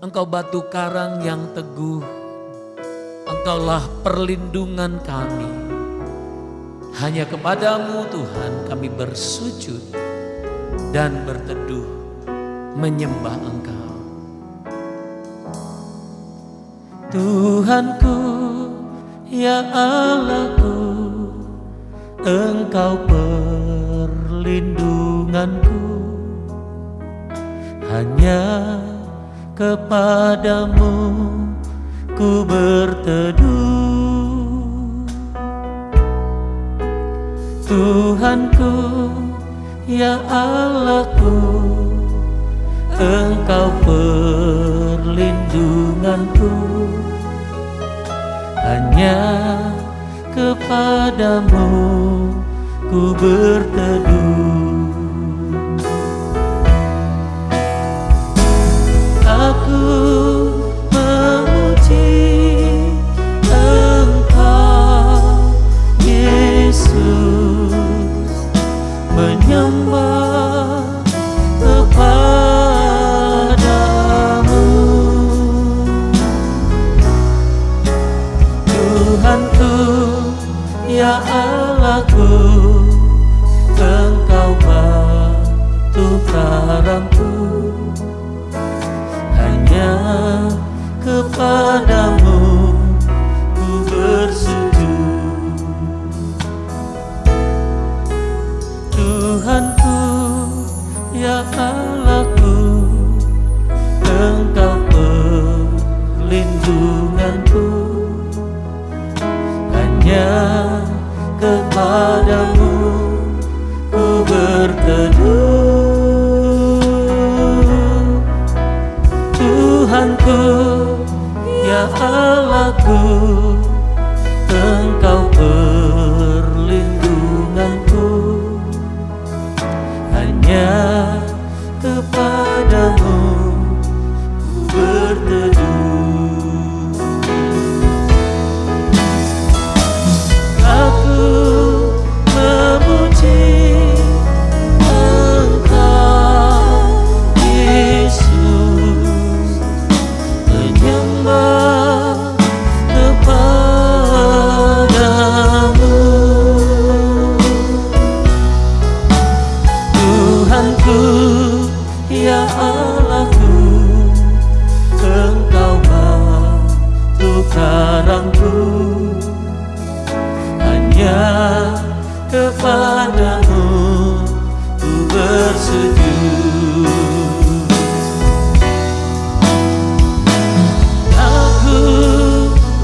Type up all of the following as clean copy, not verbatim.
Engkau batu karang yang teguh, Engkaulah perlindungan kami. Hanya kepadamu Tuhan kami bersujud dan berteduh menyembah Engkau. Tuhanku, ya Allahku, Engkau perlindunganku. Hanya kepadamu ku berteduh. Tuhanku, ya Allahku, Engkau perlindunganku. Hanya kepadamu ku berteduh. Aku memuji Engkau, Yesus, menyembah kepadamu. Tuhanku, ya Allahku, Engkau batu karangku. Hanya kepadamu ku bersujud. Tuhanku, ya Allahku, Engkau perlindunganku. Hanya kepadamu ku berteduh. Tuhanku, ya Allahku, Engkau perlindunganku. Hanya kepadamu ku berteduh. Aku memuji Engkau, Yesus, menyembah kepadamu. Tuhanku, ya Allahku, Engkau batu karangku. Hanya kepadamu ku bersujud. Aku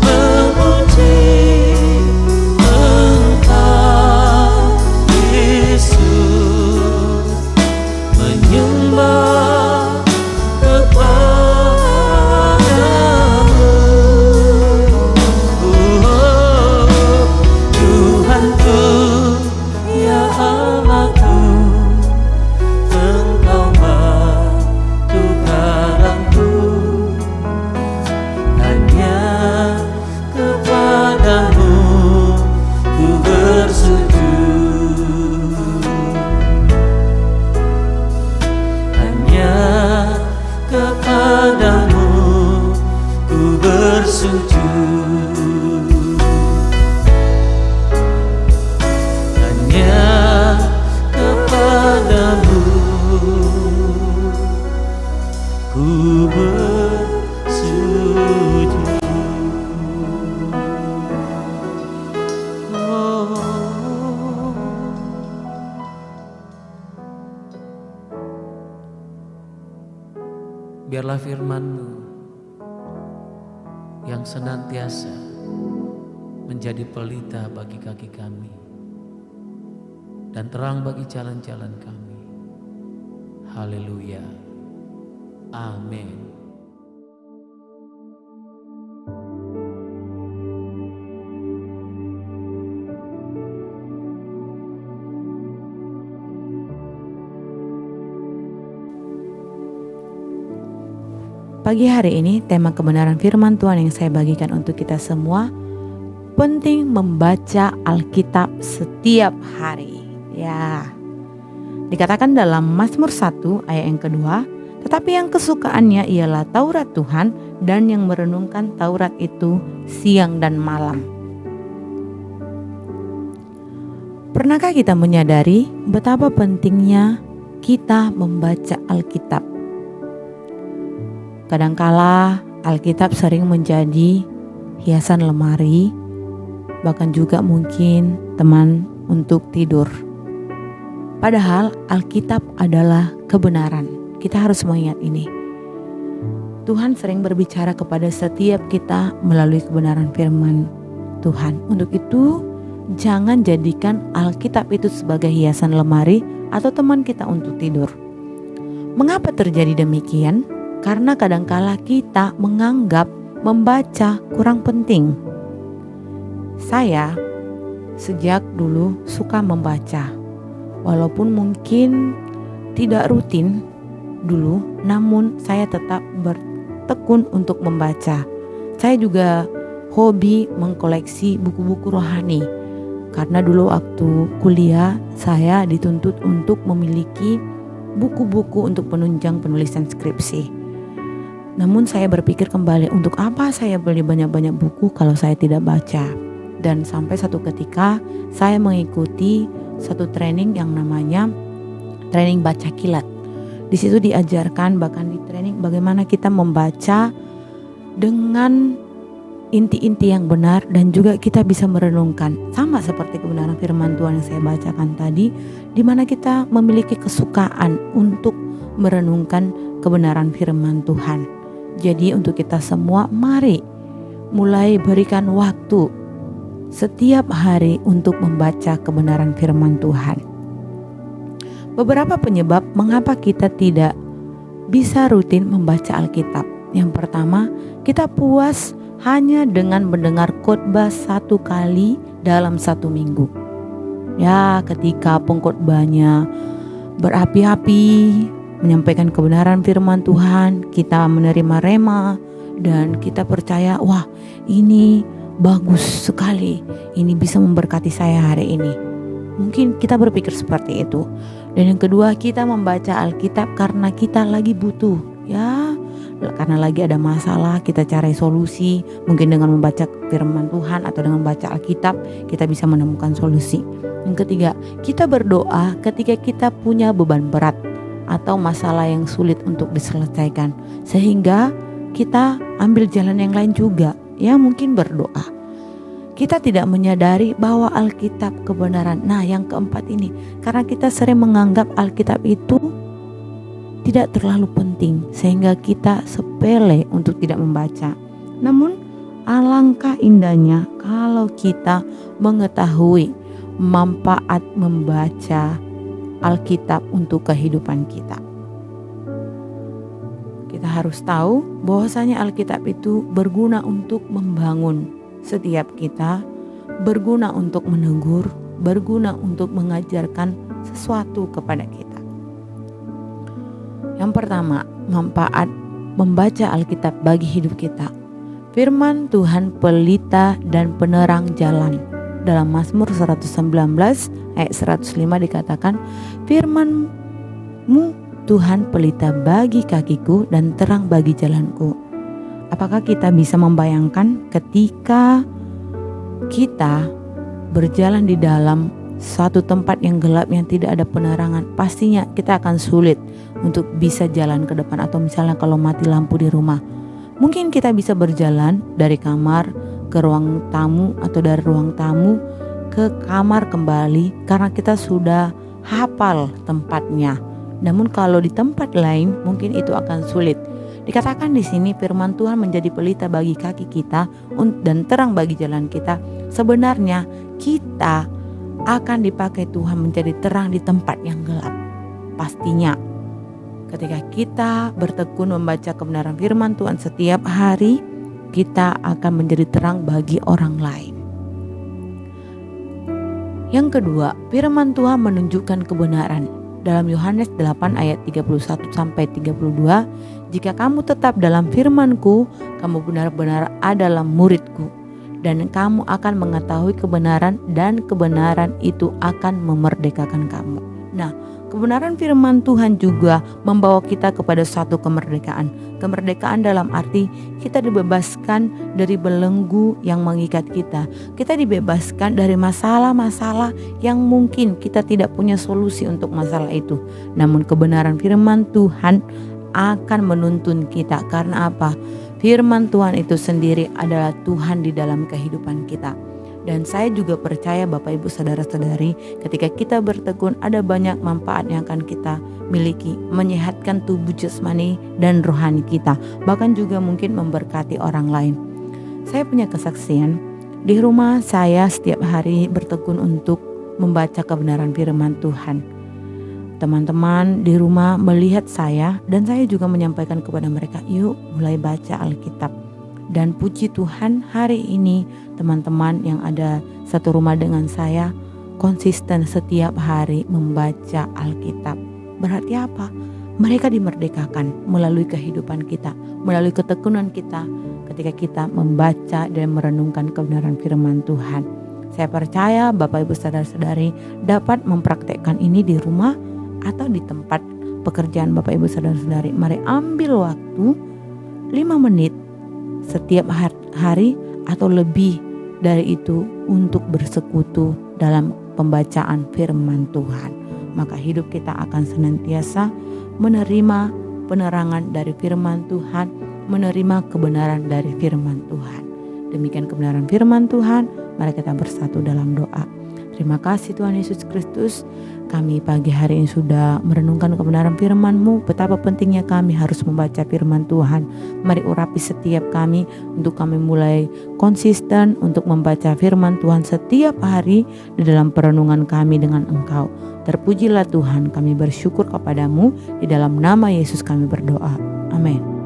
memuji Engkau, Yesus, menyembah kepadamu. Tuhanku, ya Allahku, Engkau batu karangku. Hanya kepadamu ku bersujud. Hanya kepadamu ku bersujud. Hanya kepadamu ku bersujud. Biarlah firman-Mu yang senantiasa menjadi pelita bagi kaki kami dan terang bagi jalan-jalan kami. Haleluya. Amin. Pagi hari ini tema kebenaran firman Tuhan yang saya bagikan untuk kita semua, penting membaca Alkitab setiap hari. Ya, dikatakan dalam Mazmur 1 ayat yang kedua, Tetapi yang kesukaannya ialah Taurat Tuhan, dan yang merenungkan Taurat itu siang dan malam. Pernahkah kita menyadari betapa pentingnya kita membaca Alkitab? Kadangkala Alkitab sering menjadi hiasan lemari, bahkan juga mungkin teman untuk tidur. Padahal Alkitab adalah kebenaran. Kita harus mengingat ini. Tuhan sering berbicara kepada setiap kita melalui kebenaran firman Tuhan. Untuk itu, jangan jadikan Alkitab itu sebagai hiasan lemari atau teman kita untuk tidur. Mengapa terjadi demikian? Karena kadangkala kita menganggap membaca kurang penting. Saya sejak dulu suka membaca, walaupun mungkin tidak rutin dulu, namun saya tetap bertekun untuk membaca. Saya juga hobi mengkoleksi buku-buku rohani, karena dulu waktu kuliah saya dituntut untuk memiliki buku-buku untuk penunjang penulisan skripsi. Namun saya berpikir kembali, untuk apa saya beli banyak-banyak buku kalau saya tidak baca? Dan sampai satu ketika saya mengikuti satu training yang namanya training baca kilat. Di situ diajarkan, bahkan di training, bagaimana kita membaca dengan inti-inti yang benar, dan juga kita bisa merenungkan. Sama seperti kebenaran firman Tuhan yang saya bacakan tadi, di mana kita memiliki kesukaan untuk merenungkan kebenaran firman Tuhan. Jadi untuk kita semua, mari mulai berikan waktu setiap hari untuk membaca kebenaran firman Tuhan. Beberapa penyebab mengapa kita tidak bisa rutin membaca Alkitab. Yang pertama, kita puas hanya dengan mendengar khotbah 1 kali dalam 1 minggu. Ya, ketika pengkhotbahnya berapi-api menyampaikan kebenaran firman Tuhan, kita menerima rema dan kita percaya, wah ini bagus sekali, ini bisa memberkati saya hari ini. Mungkin kita berpikir seperti itu. Dan yang kedua, kita membaca Alkitab karena kita lagi butuh, ya, karena lagi ada masalah, kita cari solusi. Mungkin dengan membaca firman Tuhan atau dengan membaca Alkitab kita bisa menemukan solusi. Yang ketiga, kita berdoa ketika kita punya beban berat atau masalah yang sulit untuk diselesaikan, sehingga kita ambil jalan yang lain juga, ya, mungkin berdoa. Kita tidak menyadari bahwa Alkitab kebenaran. Nah, yang keempat ini, karena kita sering menganggap Alkitab itu tidak terlalu penting, sehingga kita sepele untuk tidak membaca. Namun alangkah indahnya kalau kita mengetahui manfaat membaca Alkitab untuk kehidupan kita. Kita harus tahu bahwasanya Alkitab itu berguna untuk membangun setiap kita, berguna untuk menegur, berguna untuk mengajarkan sesuatu kepada kita. Yang pertama, manfaat membaca Alkitab bagi hidup kita. Firman Tuhan pelita dan penerang jalan. Dalam Mazmur 119 ayat 105 dikatakan, firman-Mu Tuhan pelita bagi kakiku dan terang bagi jalanku. Apakah kita bisa membayangkan ketika kita berjalan di dalam suatu tempat yang gelap, yang tidak ada penerangan, pastinya kita akan sulit untuk bisa jalan ke depan. Atau misalnya kalau mati lampu di rumah, mungkin kita bisa berjalan dari kamar ke ruang tamu atau dari ruang tamu ke kamar kembali karena kita sudah hafal tempatnya. Namun kalau di tempat lain mungkin itu akan sulit. Dikatakan di sini firman Tuhan menjadi pelita bagi kaki kita dan terang bagi jalan kita. Sebenarnya kita akan dipakai Tuhan menjadi terang di tempat yang gelap. Pastinya ketika kita bertekun membaca kebenaran firman Tuhan setiap hari, kita akan menjadi terang bagi orang lain. Yang kedua, firman Tuhan menunjukkan kebenaran. Dalam Yohanes 8 ayat 31 sampai 32, jika kamu tetap dalam firman-Ku, kamu benar-benar adalah murid-Ku, dan kamu akan mengetahui kebenaran, dan kebenaran itu akan memerdekakan kamu. Nah, Kebenaran firman Tuhan juga membawa kita kepada suatu kemerdekaan. Kemerdekaan dalam arti kita dibebaskan dari belenggu yang mengikat kita. Kita dibebaskan dari masalah-masalah yang mungkin kita tidak punya solusi untuk masalah itu. Namun kebenaran firman Tuhan akan menuntun kita. Karena apa? Firman Tuhan itu sendiri adalah Tuhan di dalam kehidupan kita. Dan saya juga percaya Bapak Ibu saudara-saudari, ketika kita bertekun ada banyak manfaat yang akan kita miliki, menyehatkan tubuh jasmani dan rohani kita, bahkan juga mungkin memberkati orang lain. Saya punya kesaksian, di rumah saya setiap hari bertekun untuk membaca kebenaran firman Tuhan. Teman-teman di rumah melihat saya dan saya juga menyampaikan kepada mereka, yuk mulai baca Alkitab. Dan puji Tuhan hari ini teman-teman yang ada satu rumah dengan saya konsisten setiap hari membaca Alkitab. Berarti apa? Mereka dimerdekakan melalui kehidupan kita, melalui ketekunan kita ketika kita membaca dan merenungkan kebenaran firman Tuhan. Saya percaya Bapak Ibu saudara-saudari dapat mempraktekkan ini di rumah atau di tempat pekerjaan Bapak Ibu saudara-saudari. Mari ambil waktu 5 menit setiap hari atau lebih dari itu untuk bersekutu dalam pembacaan firman Tuhan. Maka hidup kita akan senantiasa menerima penerangan dari firman Tuhan, menerima kebenaran dari firman Tuhan. Demikian kebenaran firman Tuhan, mari kita bersatu dalam doa. Terima kasih Tuhan Yesus Kristus, kami pagi hari ini sudah merenungkan kebenaran firman-Mu, betapa pentingnya kami harus membaca firman Tuhan. Mari urapi setiap kami untuk kami mulai konsisten untuk membaca firman Tuhan setiap hari di dalam perenungan kami dengan Engkau. Terpujilah Tuhan, kami bersyukur kepadamu, di dalam nama Yesus kami berdoa. Amin.